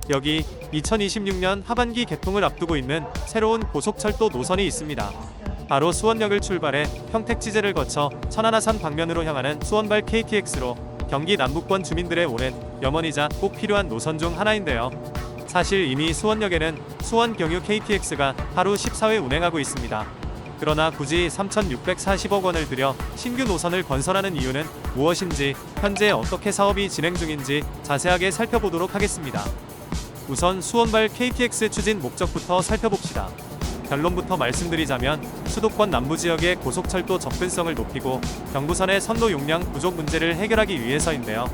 여기 2026년 하반기 개통을 앞두고 있는 새로운 고속철도 노선이 있습니다. 바로 수원역을 출발해 평택지제를 거쳐 천안아산 방면으로 향하는 수원발 KTX로 경기 남부권 주민들의 오랜 염원이자 꼭 필요한 노선 중 하나인데요. 사실 이미 수원역에는 수원경유 KTX가 하루 14회 운행하고 있습니다. 그러나 굳이 3,640억 원을 들여 신규 노선을 건설하는 이유는 무엇인지, 현재 어떻게 사업이 진행 중인지 자세하게 살펴보도록 하겠습니다. 우선 수원발 KTX 추진 목적부터 살펴봅시다. 결론부터 말씀드리자면 수도권 남부지역의 고속철도 접근성을 높이고 경부선의 선로 용량 부족 문제를 해결하기 위해서인데요.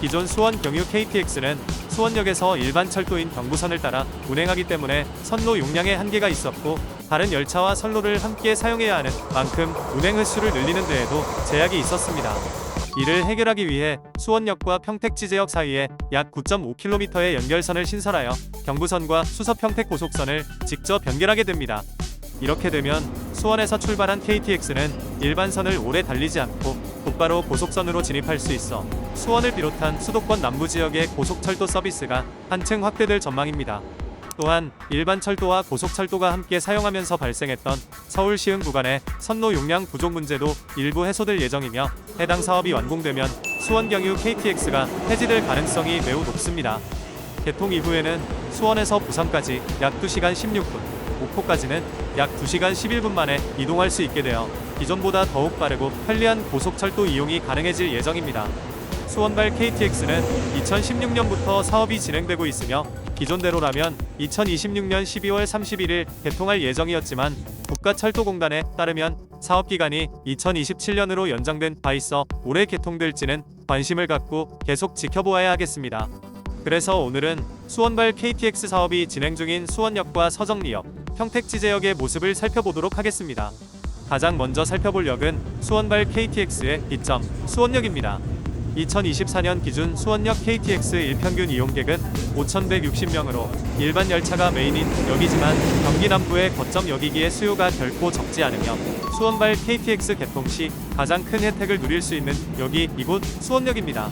기존 수원 경유 KTX는 수원역에서 일반 철도인 경부선을 따라 운행하기 때문에 선로 용량에 한계가 있었고, 다른 열차와 선로를 함께 사용해야 하는 만큼 운행 횟수를 늘리는 데에도 제약이 있었습니다. 이를 해결하기 위해 수원역과 평택지제역 사이에 약 9.5km의 연결선을 신설하여 경부선과 수서평택고속선을 직접 연결하게 됩니다. 이렇게 되면 수원에서 출발한 KTX는 일반선을 오래 달리지 않고 곧바로 고속선으로 진입할 수 있어 수원을 비롯한 수도권 남부지역의 고속철도 서비스가 한층 확대될 전망입니다. 또한 일반 철도와 고속철도가 함께 사용하면서 발생했던 서울 시흥 구간의 선로 용량 부족 문제도 일부 해소될 예정이며, 해당 사업이 완공되면 수원경유 KTX가 폐지될 가능성이 매우 높습니다. 개통 이후에는 수원에서 부산까지 약 2시간 16분, 목포까지는 약 2시간 11분 만에 이동할 수 있게 되어 기존보다 더욱 빠르고 편리한 고속철도 이용이 가능해질 예정입니다. 수원발 KTX는 2016년부터 사업이 진행되고 있으며, 기존대로라면 2026년 12월 31일 개통할 예정이었지만 국가철도공단에 따르면 사업기간이 2027년으로 연장된 바 있어 올해 개통될지는 관심을 갖고 계속 지켜보아야 하겠습니다. 그래서 오늘은 수원발 KTX 사업이 진행 중인 수원역과 서정리역, 평택지제역의 모습을 살펴보도록 하겠습니다. 가장 먼저 살펴볼 역은 수원발 KTX의 이점 수원역입니다. 2024년 기준 수원역 KTX 일평균 이용객은 5,160명으로 일반 열차가 메인인 역이지만 경기 남부의 거점 역이기에 수요가 결코 적지 않으며 수원발 KTX 개통 시 가장 큰 혜택을 누릴 수 있는 역이 이곳 수원역입니다.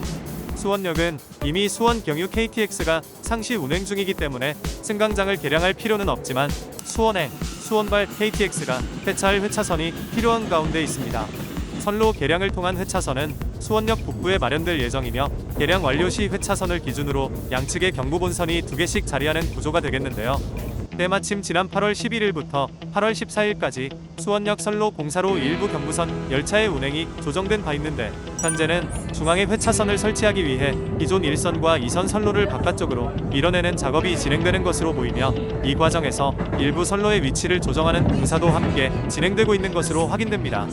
수원역은 이미 수원 경유 KTX가 상시 운행 중이기 때문에 승강장을 개량할 필요는 없지만 수원행, 수원발 KTX가 폐차할 회차선이 필요한 가운데 있습니다. 선로 개량을 통한 회차선은 수원역 북부에 마련될 예정이며, 개량 완료 시 회차선을 기준으로 양측의 경부본선이 2개씩 자리하는 구조가 되겠는데요. 때마침 지난 8월 11일부터 8월 14일까지 수원역 선로 공사로 일부 경부선 열차의 운행이 조정된 바 있는데, 현재는 중앙에 회차선을 설치하기 위해 기존 1선과 2선 선로를 바깥쪽으로 밀어내는 작업이 진행되는 것으로 보이며, 이 과정에서 일부 선로의 위치를 조정하는 공사도 함께 진행되고 있는 것으로 확인됩니다.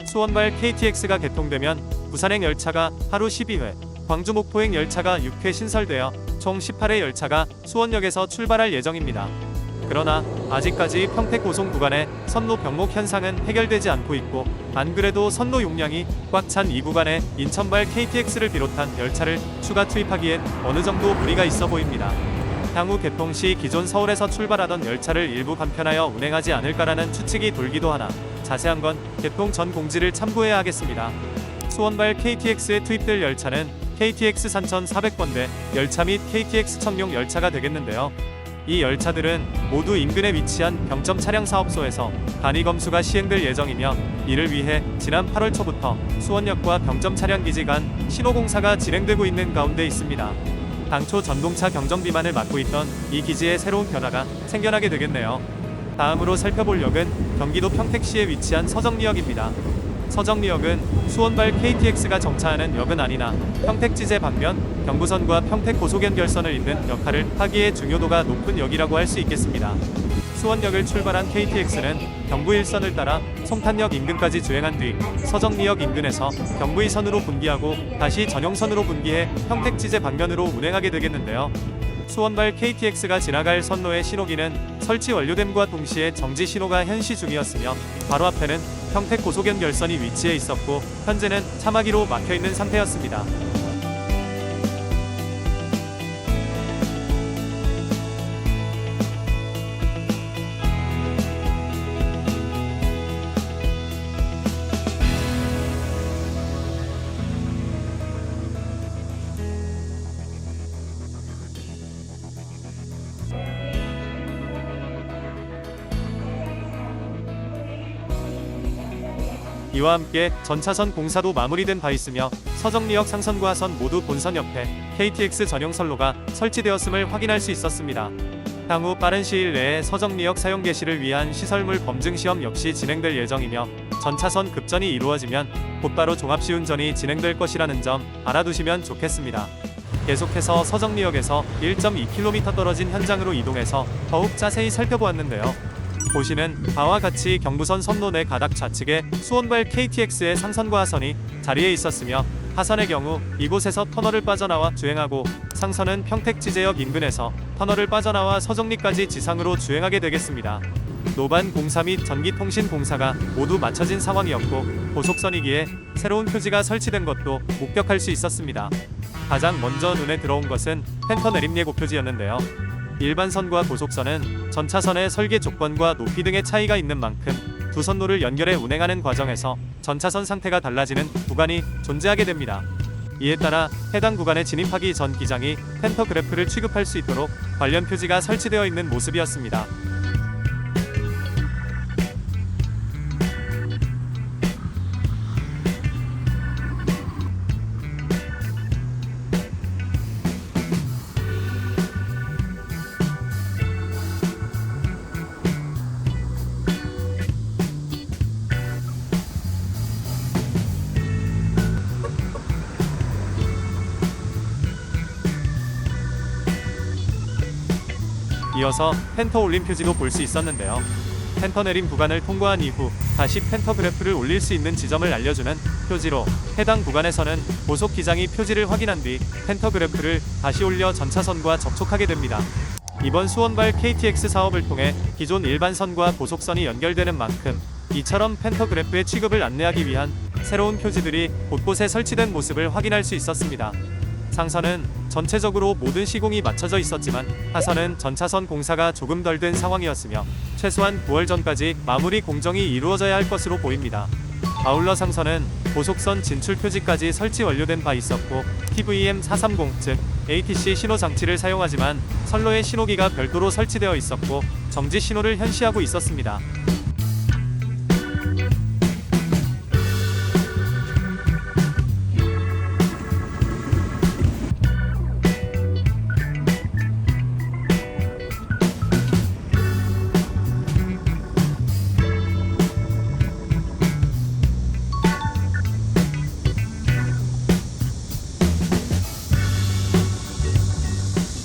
수원발 KTX가 개통되면 부산행 열차가 하루 12회, 광주 목포행 열차가 6회 신설되어 총 18회 열차가 수원역에서 출발할 예정입니다. 그러나 아직까지 평택고속 구간의 선로 병목 현상은 해결되지 않고 있고, 안 그래도 선로 용량이 꽉 찬 이 구간에 인천발 KTX를 비롯한 열차를 추가 투입하기엔 어느 정도 무리가 있어 보입니다. 향후 개통 시 기존 서울에서 출발하던 열차를 일부 간편하여 운행하지 않을까라는 추측이 돌기도 하나, 자세한 건 개통 전 공지를 참고해야 하겠습니다. 수원발 KTX에 투입될 열차는 KTX 3400번대 열차 및 KTX 청룡 열차가 되겠는데요. 이 열차들은 모두 인근에 위치한 병점 차량 사업소에서 간이 검수가 시행될 예정이며, 이를 위해 지난 8월 초부터 수원역과 병점 차량 기지 간 신호공사가 진행되고 있는 가운데 있습니다. 당초 전동차 경정비만을 맡고 있던 이 기지에 새로운 변화가 생겨나게 되겠네요. 다음으로 살펴볼 역은 경기도 평택시에 위치한 서정리역입니다. 서정리역은 수원발 KTX가 정차하는 역은 아니나 평택지제 반면 경부선과 평택고속연결선을 잇는 역할을 하기에 중요도가 높은 역이라고 할 수 있겠습니다. 수원역을 출발한 KTX는 경부 1선을 따라 송탄역 인근까지 주행한 뒤 서정리역 인근에서 경부 2선으로 분기하고 다시 전용선으로 분기해 평택지제 방면으로 운행하게 되겠는데요. 수원발 KTX가 지나갈 선로의 신호기는 설치 완료됨과 동시에 정지 신호가 현시 중이었으며, 바로 앞에는 평택고속연결선이 위치해 있었고 현재는 차마기로 막혀있는 상태였습니다. 이와 함께 전차선 공사도 마무리된 바 있으며 서정리역 상선과 하선 모두 본선 옆에 KTX 전용 선로가 설치되었음을 확인할 수 있었습니다. 향후 빠른 시일 내에 서정리역 사용 개시를 위한 시설물 검증 시험 역시 진행될 예정이며 전차선 급전이 이루어지면 곧바로 종합시운전이 진행될 것이라는 점 알아두시면 좋겠습니다. 계속해서 서정리역에서 1.2km 떨어진 현장으로 이동해서 더욱 자세히 살펴보았는데요. 보시는 바와 같이 경부선 선로 내 가닥 좌측에 수원발 KTX의 상선과 하선이 자리에 있었으며 하선의 경우 이곳에서 터널을 빠져나와 주행하고 상선은 평택지제역 인근에서 터널을 빠져나와 서정리까지 지상으로 주행하게 되겠습니다. 노반 공사 및 전기통신 공사가 모두 마쳐진 상황이었고 고속선이기에 새로운 표지가 설치된 것도 목격할 수 있었습니다. 가장 먼저 눈에 들어온 것은 펜터 내림 예고 표지였는데요. 일반선과 고속선은 전차선의 설계 조건과 높이 등의 차이가 있는 만큼 두 선로를 연결해 운행하는 과정에서 전차선 상태가 달라지는 구간이 존재하게 됩니다. 이에 따라 해당 구간에 진입하기 전 기장이 펜터그래프를 취급할 수 있도록 관련 표지가 설치되어 있는 모습이었습니다. 이어서 펜터 올림 표지도 볼 수 있었는데요. 펜터 내림 구간을 통과한 이후 다시 펜터그래프를 올릴 수 있는 지점을 알려주는 표지로 해당 구간에서는 고속 기장이 표지를 확인한 뒤 펜터그래프를 다시 올려 전차선과 접촉하게 됩니다. 이번 수원발 KTX 사업을 통해 기존 일반선과 고속선이 연결되는 만큼 이처럼 펜터그래프의 취급을 안내하기 위한 새로운 표지들이 곳곳에 설치된 모습을 확인할 수 있었습니다. 상선은 전체적으로 모든 시공이 마쳐져 있었지만 하선은 전차선 공사가 조금 덜 된 상황이었으며 최소한 9월 전까지 마무리 공정이 이루어져야 할 것으로 보입니다. 아울러 상선은 고속선 진출 표지까지 설치 완료된 바 있었고 TVM430 즉 ATC 신호 장치를 사용하지만 선로의 신호기가 별도로 설치되어 있었고 정지 신호를 현시하고 있었습니다.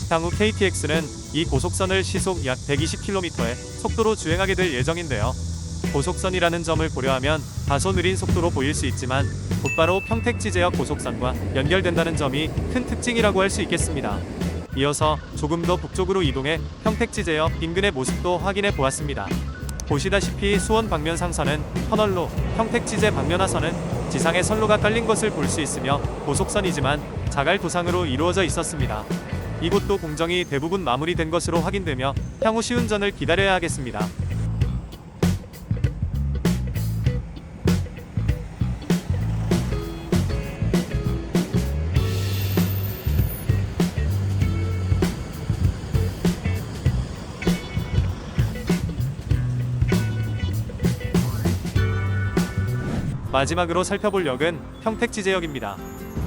향후 KTX는 이 고속선을 시속 약 120km의 속도로 주행하게 될 예정인데요. 고속선이라는 점을 고려하면 다소 느린 속도로 보일 수 있지만 곧바로 평택지제역 고속선과 연결된다는 점이 큰 특징이라고 할 수 있겠습니다. 이어서 조금 더 북쪽으로 이동해 평택지제역 인근의 모습도 확인해 보았습니다. 보시다시피 수원 방면 상선은 터널로, 평택지제 방면 하선은 지상에 선로가 깔린 것을 볼 수 있으며 고속선이지만 자갈 도상으로 이루어져 있었습니다. 이곳도 공정이 대부분 마무리된 것으로 확인되며 향후 시운전을 기다려야 하겠습니다. 마지막으로 살펴볼 역은 평택지제역입니다.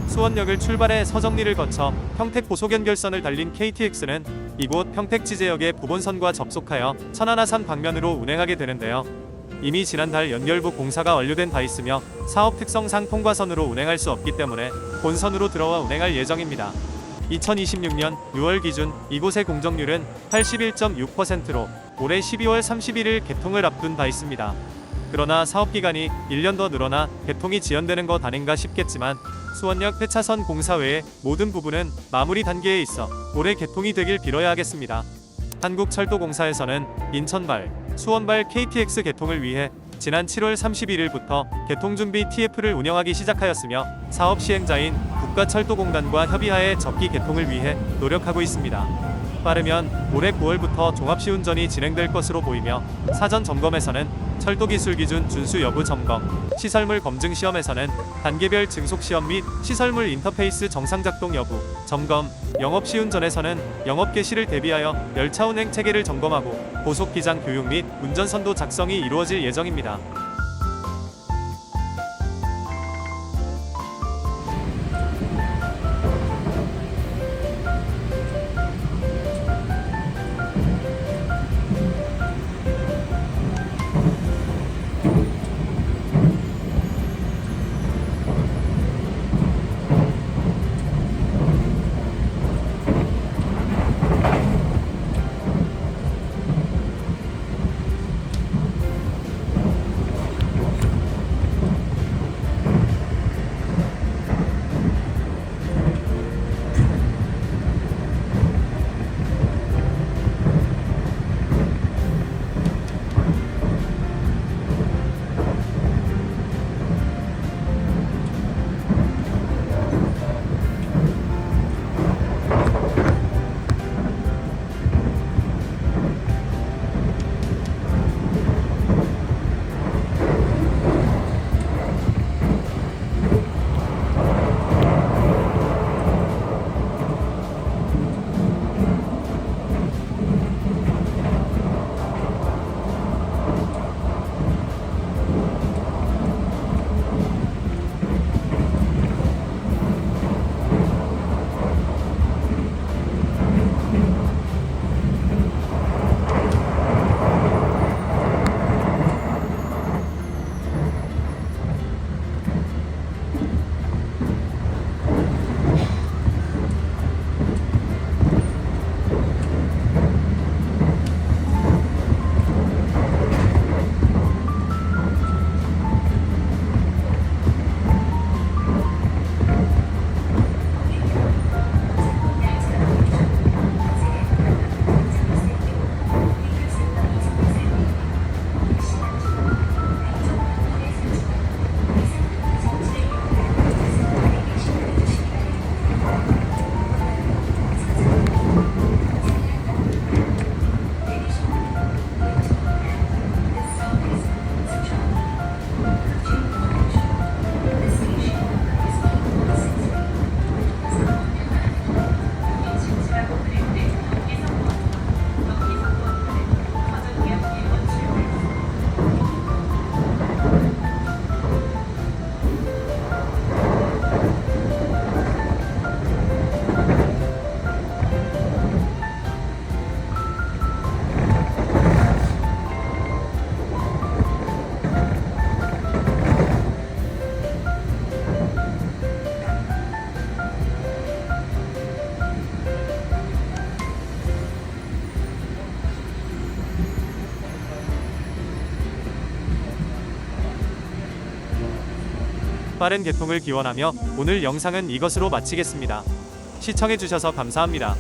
수원역을 출발해 서정리를 거쳐 평택 고속연결선을 달린 KTX는 이곳 평택지제역의 부본선과 접속하여 천안하산 방면으로 운행하게 되는데요. 이미 지난달 연결부 공사가 완료된 바 있으며 사업 특성상 통과선으로 운행할 수 없기 때문에 본선으로 들어와 운행할 예정입니다. 2026년 6월 기준 이곳의 공정률은 81.6%로 올해 12월 31일 개통을 앞둔 바 있습니다. 그러나 사업기간이 1년 더 늘어나 개통이 지연되는 것 아닌가 싶겠지만 수원역 회차선 공사 외의 모든 부분은 마무리 단계에 있어 올해 개통이 되길 빌어야 하겠습니다. 한국철도공사에서는 인천발, 수원발 KTX 개통을 위해 지난 7월 31일부터 개통준비 TF를 운영하기 시작하였으며 사업 시행자인 국가철도공단과 협의하에 접기 개통을 위해 노력하고 있습니다. 빠르면 올해 9월부터 종합시운전이 진행될 것으로 보이며 사전 점검에서는 철도기술 기준 준수 여부 점검, 시설물 검증 시험에서는 단계별 증속 시험 및 시설물 인터페이스 정상 작동 여부 점검, 영업시운전에서는 영업 개시를 대비하여 열차 운행 체계를 점검하고 고속 기장 교육 및 운전선도 작성이 이루어질 예정입니다. 빠른 개통을 기원하며 오늘 영상은 이것으로 마치겠습니다. 시청해주셔서 감사합니다.